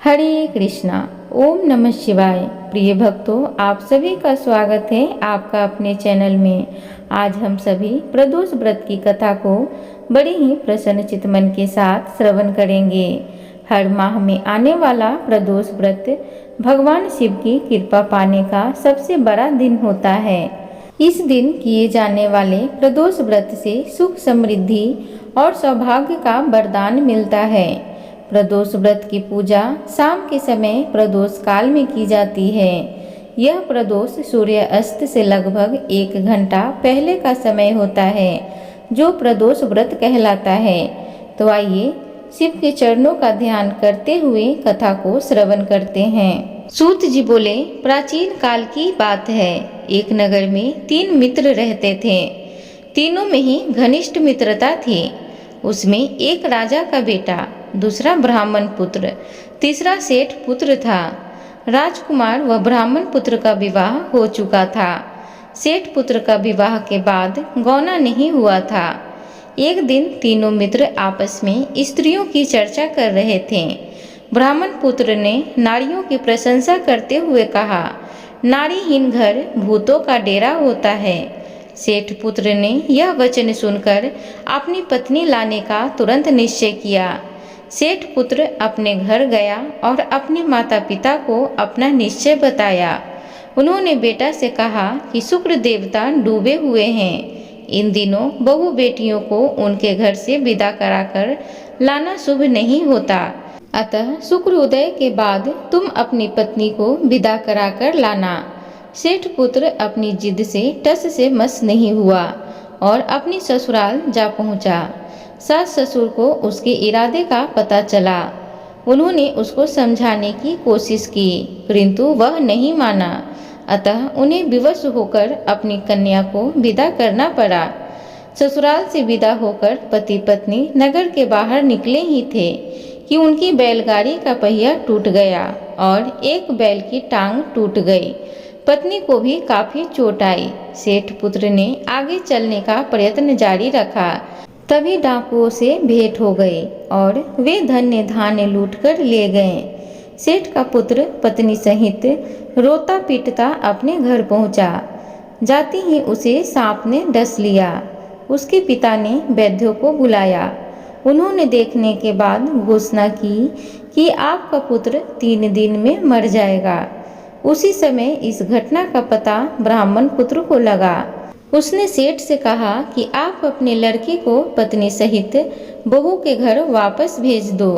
हरे कृष्णा। ओम नमः शिवाय। प्रिय भक्तों, आप सभी का स्वागत है आपका अपने चैनल में। आज हम सभी प्रदोष व्रत की कथा को बड़े ही प्रसन्न चित्त मन के साथ श्रवण करेंगे। हर माह में आने वाला प्रदोष व्रत भगवान शिव की कृपा पाने का सबसे बड़ा दिन होता है। इस दिन किए जाने वाले प्रदोष व्रत से सुख समृद्धि और सौभाग्य का वरदान मिलता है। प्रदोष व्रत की पूजा शाम के समय प्रदोष काल में की जाती है। यह प्रदोष सूर्य अस्त से लगभग 1 घंटा पहले का समय होता है, जो प्रदोष व्रत कहलाता है। तो आइए शिव के चरणों का ध्यान करते हुए कथा को श्रवण करते हैं। सूत जी बोले, प्राचीन काल की बात है। एक नगर में 3 मित्र रहते थे। तीनों में ही घनिष्ठ मित्रता थी। उसमें एक राजा का बेटा, दूसरा ब्राह्मण पुत्र, तीसरा सेठ पुत्र था। राजकुमार व ब्राह्मण पुत्र का विवाह हो चुका था। सेठ पुत्र का विवाह के बाद गौना नहीं हुआ था। एक दिन तीनों मित्र आपस में स्त्रियों की चर्चा कर रहे थे। ब्राह्मण पुत्र ने नारियों की प्रशंसा करते हुए कहा, नारीहीन घर भूतों का डेरा होता है। सेठ पुत्र ने यह वचन सुनकर अपनी पत्नी लाने का तुरंत निश्चय किया। सेठ पुत्र अपने घर गया और अपने माता पिता को अपना निश्चय बताया। उन्होंने बेटा से कहा कि शुक्र देवता डूबे हुए हैं। इन दिनों बहू बेटियों को उनके घर से विदा कराकर लाना शुभ नहीं होता। अतः शुक्र उदय के बाद तुम अपनी पत्नी को विदा कराकर लाना। सेठ पुत्र अपनी जिद से टस से मस नहीं हुआ और अपनी ससुराल जा पहुंचा। सास ससुर को उसके इरादे का पता चला। उन्होंने उसको समझाने की कोशिश की, किंतु वह नहीं माना। अतः उन्हें विवश होकर अपनी कन्या को विदा करना पड़ा। ससुराल से विदा होकर पति पत्नी नगर के बाहर निकले ही थे कि उनकी बैलगाड़ी का पहिया टूट गया और एक बैल की टांग टूट गई। पत्नी को भी काफी चोट आई। सेठ पुत्र ने आगे चलने का प्रयत्न जारी रखा। तभी डाकुओं से भेंट हो गई और वे धन्य धान्य लूटकर ले गए। सेठ का पुत्र पत्नी सहित रोता पीटता अपने घर पहुंचा। जाते ही उसे सांप ने डस लिया। उसके पिता ने वैद्यों को बुलाया। उन्होंने देखने के बाद घोषणा की कि आपका पुत्र 3 दिन में मर जाएगा। उसी समय इस घटना का पता ब्राह्मण पुत्र को लगा। उसने सेठ से कहा कि आप अपने लड़के को पत्नी सहित बहू के घर वापस भेज दो।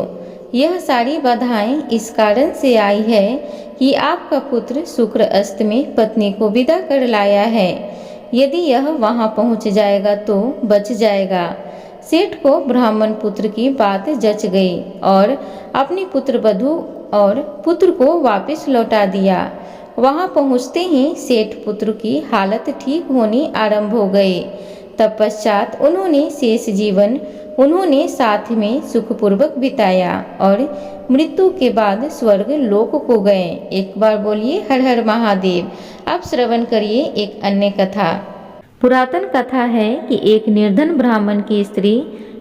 यह सारी बाधाएं इस कारण से आई है कि आपका पुत्र शुक्र अस्त में पत्नी को विदा कर लाया है। यदि यह वहां पहुंच जाएगा तो बच जाएगा। सेठ को ब्राह्मण पुत्र की बात जच गई और अपनी पुत्र वधू और पुत्र को वापस लौटा दिया। वहां पहुंचते ही सेठ पुत्र की हालत ठीक होनी आरंभ हो गई। तत्पश्चात उन्होंने शेष जीवन साथ में सुखपूर्वक बिताया और मृत्यु के बाद स्वर्ग लोक को गए। एक बार बोलिए हर हर महादेव। अब श्रवण करिए एक अन्य कथा। पुरातन कथा है कि एक निर्धन ब्राह्मण की स्त्री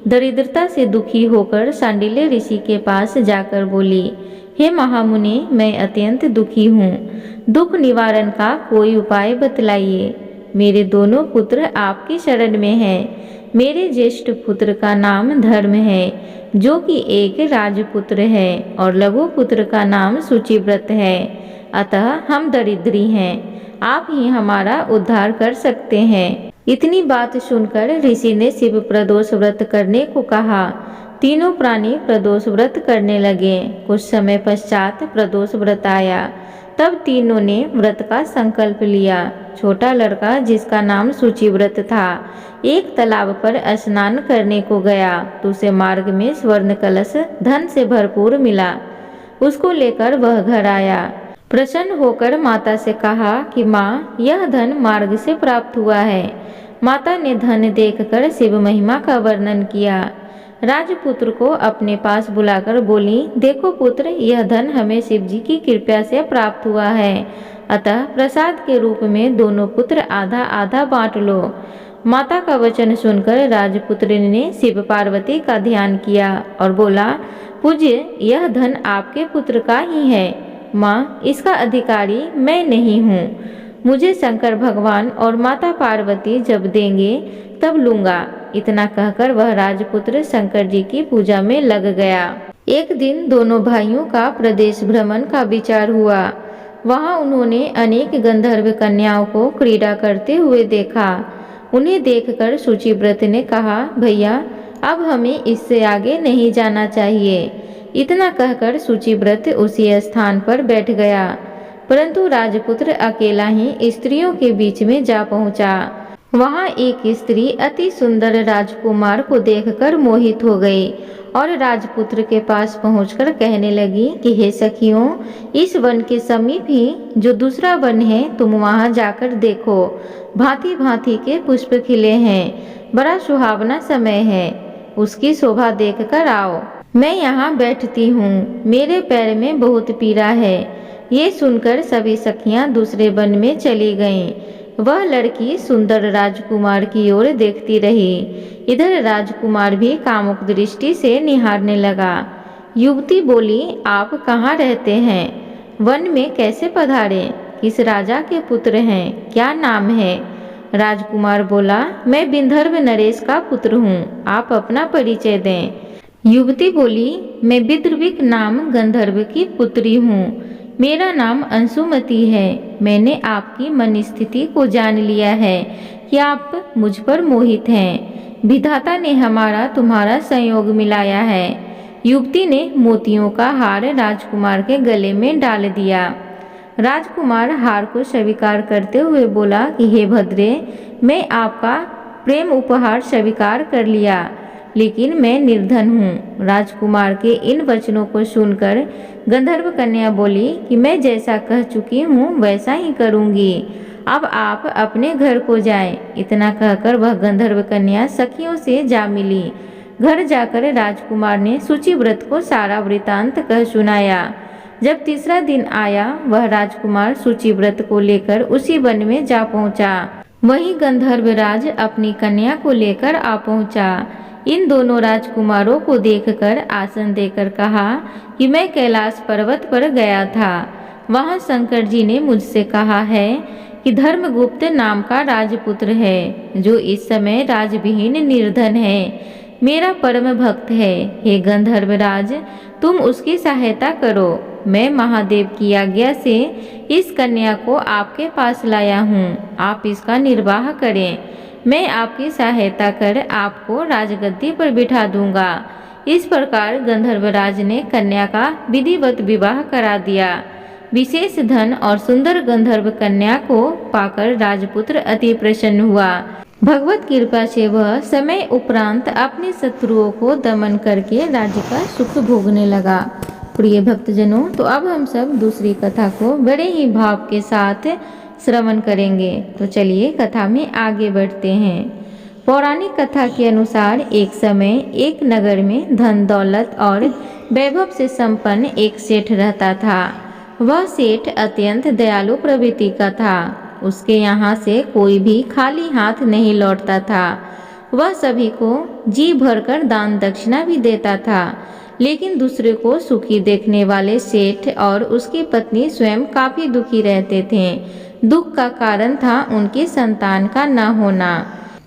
दरिद्रता से दुखी होकर शांडिल्य ऋषि के पास जाकर बोली, हे महामुनि, मैं अत्यंत दुखी हूँ। दुख निवारण का कोई उपाय बतलाइए। मेरे दोनों पुत्र आपकी शरण में हैं। मेरे ज्येष्ठ पुत्र का नाम धर्म है, जो कि एक राजपुत्र है, और लघु पुत्र का नाम शुचिव्रत है। अतः हम दरिद्री हैं। आप ही हमारा उद्धार कर सकते हैं। इतनी बात सुनकर ऋषि ने शिव प्रदोष व्रत करने को कहा। तीनों प्राणी प्रदोष व्रत करने लगे। कुछ समय पश्चात प्रदोष व्रत आया। तब तीनों ने व्रत का संकल्प लिया। छोटा लड़का, जिसका नाम शुचिव्रत था, एक तालाब पर स्नान करने को गया तो उसे मार्ग में स्वर्ण कलश धन से भरपूर मिला। उसको लेकर वह घर आया। प्रसन्न होकर माता से कहा कि माँ, यह धन मार्ग से प्राप्त हुआ है। माता ने धन देखकर शिव महिमा का वर्णन किया। राजपुत्र को अपने पास बुलाकर बोली, देखो पुत्र, यह धन हमें शिव जी की कृपा से प्राप्त हुआ है। अतः प्रसाद के रूप में दोनों पुत्र आधा आधा बांट लो। माता का वचन सुनकर राजपुत्र ने शिव पार्वती का ध्यान किया और बोला, पूज्य, यह धन आपके पुत्र का ही है। माँ, इसका अधिकारी मैं नहीं हूँ। मुझे शंकर भगवान और माता पार्वती जब देंगे तब लूंगा। इतना कहकर वह राजपुत्र शंकर जी की पूजा में लग गया। एक दिन दोनों भाइयों का प्रदेश भ्रमण का विचार हुआ। वहां उन्होंने अनेक गंधर्व कन्याओं को क्रीड़ा करते हुए देखा। उन्हें देखकर शुचिव्रत ने कहा, भैया, अब हमें इससे आगे नहीं जाना चाहिए। इतना कहकर शुचिव्रत उसी स्थान पर बैठ गया, परंतु राजपुत्र अकेला ही स्त्रियों के बीच में जा पहुंचा। वहां एक स्त्री अति सुंदर राजकुमार को देखकर मोहित हो गई और राजपुत्र के पास पहुंचकर कहने लगी कि हे सखियों, इस वन के समीप ही जो दूसरा वन है, तुम वहां जाकर देखो। भांति भांति के पुष्प खिले हैं, बड़ा सुहावना समय है। उसकी शोभा देखकर आओ। मैं यहाँ बैठती हूँ, मेरे पैर में बहुत पीड़ा है। ये सुनकर सभी सखियां दूसरे वन में चली गईं। वह लड़की सुंदर राजकुमार की ओर देखती रही। इधर राजकुमार भी कामुक दृष्टि से निहारने लगा। युवती बोली, आप कहाँ रहते हैं? वन में कैसे पधारे? किस राजा के पुत्र हैं? क्या नाम है? राजकुमार बोला, मैं विंध्यर्व नरेश का पुत्र हूँ। आप अपना परिचय दें। युवती बोली, मैं विद्रविक नाम गंधर्व की पुत्री हूँ। मेरा नाम अंशुमति है। मैंने आपकी मन स्थिति को जान लिया है कि आप मुझ पर मोहित हैं। विधाता ने हमारा तुम्हारा संयोग मिलाया है। युवती ने मोतियों का हार राजकुमार के गले में डाल दिया। राजकुमार हार को स्वीकार करते हुए बोला कि हे भद्रे, मैं आपका प्रेम उपहार स्वीकार कर लिया, लेकिन मैं निर्धन हूँ। राजकुमार के इन वचनों को सुनकर गंधर्व कन्या बोली कि मैं जैसा कह चुकी हूँ वैसा ही करूँगी। अब आप अपने घर को जाएं। इतना कहकर वह गंधर्व कन्या सखियों से जा मिली। घर जाकर राजकुमार ने शुचिव्रत को सारा वृतांत कह सुनाया। जब तीसरा दिन आया, वह राजकुमार शुचिव्रत को लेकर उसी वन में जा पहुँचा। वहीं गंधर्वराज अपनी कन्या को लेकर आ पहुँचा। इन दोनों राजकुमारों को देखकर आसन देकर कहा कि मैं कैलाश पर्वत पर गया था। वहां शंकर जी ने मुझसे कहा है कि धर्मगुप्त नाम का राजपुत्र है, जो इस समय राजविहीन निर्धन है। मेरा परम भक्त है। हे गंधर्वराज, तुम उसकी सहायता करो। मैं महादेव की आज्ञा से इस कन्या को आपके पास लाया हूँ। आप इसका निर्वाह करें। मैं आपकी सहायता कर आपको राजगद्दी पर बिठा दूंगा। इस प्रकार गंधर्वराज ने कन्या का विधिवत विवाह करा दिया। विशेष धन और सुंदर गंधर्व कन्या को पाकर राजपुत्र अति प्रसन्न हुआ। भगवत कृपा से वह समय उपरांत अपने शत्रुओं को दमन करके राज्य का सुख भोगने लगा। प्रिय भक्तजनों, तो अब हम सब दूसरी कथा को बड़े ही भाव के साथ श्रवण करेंगे। तो चलिए कथा में आगे बढ़ते हैं। पौराणिक कथा के अनुसार एक समय एक नगर में धन दौलत और वैभव से संपन्न एक सेठ रहता था। वह सेठ अत्यंत दयालु प्रवृत्ति का था। उसके यहाँ से कोई भी खाली हाथ नहीं लौटता था। वह सभी को जी भरकर दान दक्षिणा भी देता था। लेकिन दूसरे को सुखी देखने वाले सेठ और उसकी पत्नी स्वयं काफी दुखी रहते थे। दुख का कारण था उनकी संतान का न होना।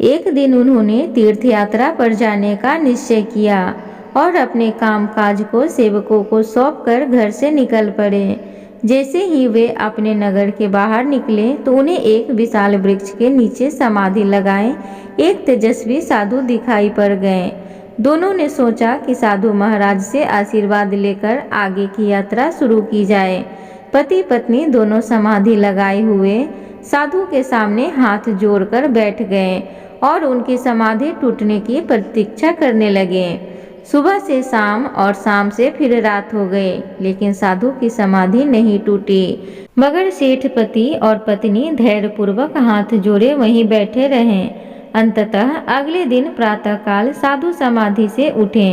एक दिन उन्होंने तीर्थ यात्रा पर जाने का निश्चय किया और अपने कामकाज को सेवकों को सौंपकर घर से निकल पड़े। जैसे ही वे अपने नगर के बाहर निकले तो उन्हें एक विशाल वृक्ष के नीचे समाधि लगाए एक तेजस्वी साधु दिखाई पड़ गए। दोनों ने सोचा कि साधु महाराज से आशीर्वाद लेकर आगे की यात्रा शुरू की जाए। पति पत्नी दोनों समाधि लगाए हुए साधु के सामने हाथ जोड़कर बैठ गए और उनकी समाधि टूटने की प्रतीक्षा करने लगे। सुबह से शाम और शाम से फिर रात हो गई, लेकिन साधु की समाधि नहीं टूटी। मगर सेठ पति और पत्नी धैर्यपूर्वक हाथ जोड़े वहीं बैठे रहे। अंततः अगले दिन प्रातःकाल साधु समाधि से उठे।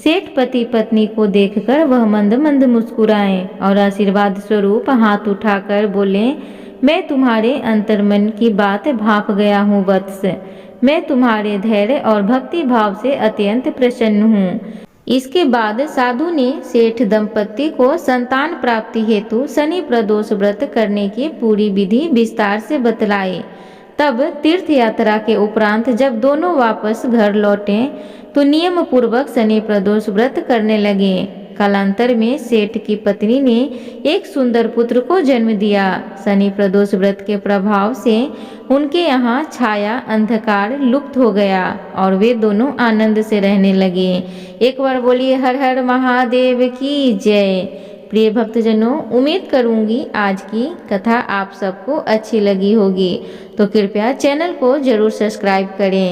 सेठ पति पत्नी को देखकर वह मंद मंद मुस्कुराए और आशीर्वाद स्वरूप हाथ उठाकर बोले, मैं तुम्हारे अंतर्मन की बात भांप गया हूँ वत्स। मैं तुम्हारे धैर्य और भक्ति भाव से अत्यंत प्रसन्न हूँ। इसके बाद साधु ने सेठ दंपत्ति को संतान प्राप्ति हेतु शनि प्रदोष व्रत करने की पूरी विधि विस्तार से बतलाई। तब तीर्थ यात्रा के उपरांत जब दोनों वापस घर लौटे तो नियम पूर्वक शनि प्रदोष व्रत करने लगे। कालांतर में सेठ की पत्नी ने एक सुंदर पुत्र को जन्म दिया। शनि प्रदोष व्रत के प्रभाव से उनके यहाँ छाया अंधकार लुप्त हो गया और वे दोनों आनंद से रहने लगे। एक बार बोलिए हर हर महादेव की जय। प्रिय भक्तजनों, उम्मीद करूंगी आज की कथा आप सबको अच्छी लगी होगी, तो कृपया चैनल को जरूर सब्सक्राइब करें।